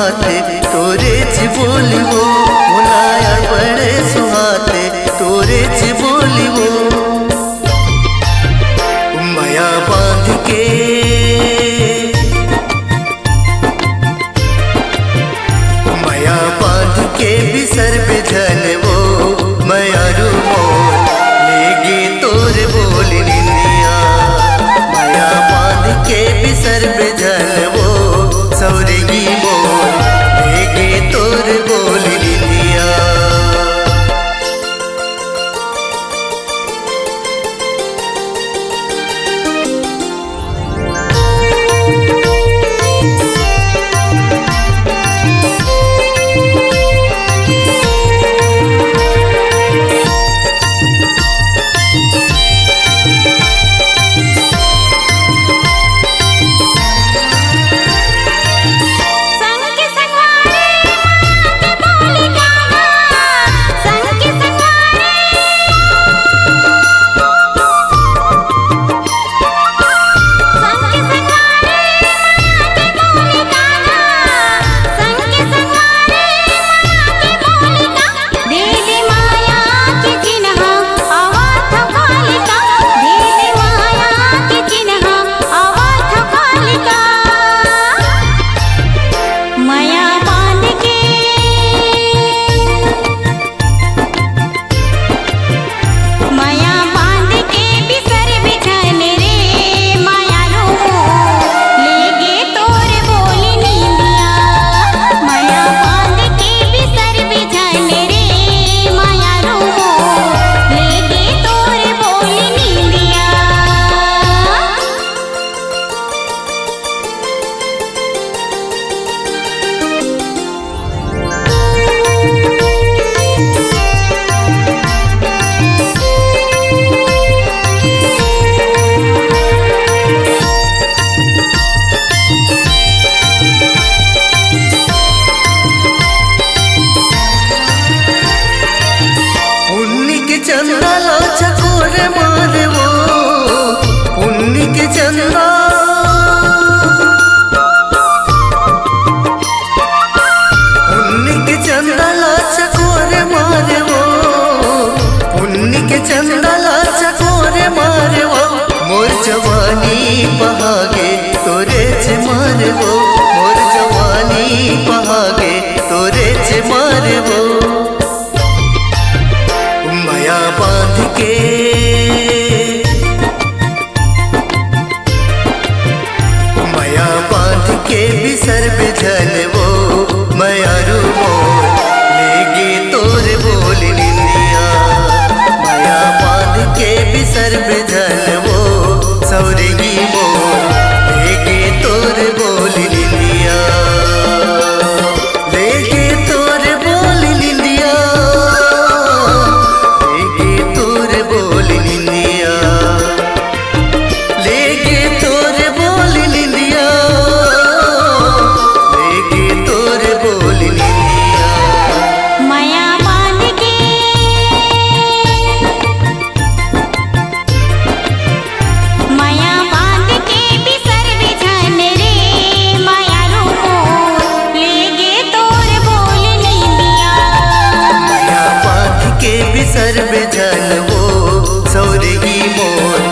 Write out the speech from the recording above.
सुहाते तोरे च बोली वो मुलाया बड़े सुहाते तोरे च बोली वो माया बांध के माया बांध के बिसर बिझन वो माया रू मोर लेगी तोर बोली निंदिया माया बांध के बिसर बिझन वो सौरगी मोर लेगी तोर बोली निंदिया चंदा चकोर मारे वो पुन्नी के चंदा पुन्नी के चंदा चकोर मारे वो पुन्नी के चंदा चकोर मारे वो मोर जवानी बहागे तोरे च मारे वो मोर जवानी बहागे तोरे च मारे वो माया बांध के माया बांध के बिसर बिझन वो माया रू मोर लेगी तोर बोली निंदिया माया बांध के बिसर बिझन वो सौरगी मोर लेगी तोर बोली निंदिया लेगी तोर बोली निंदिया बिसर बिझन वो सौरगी मोर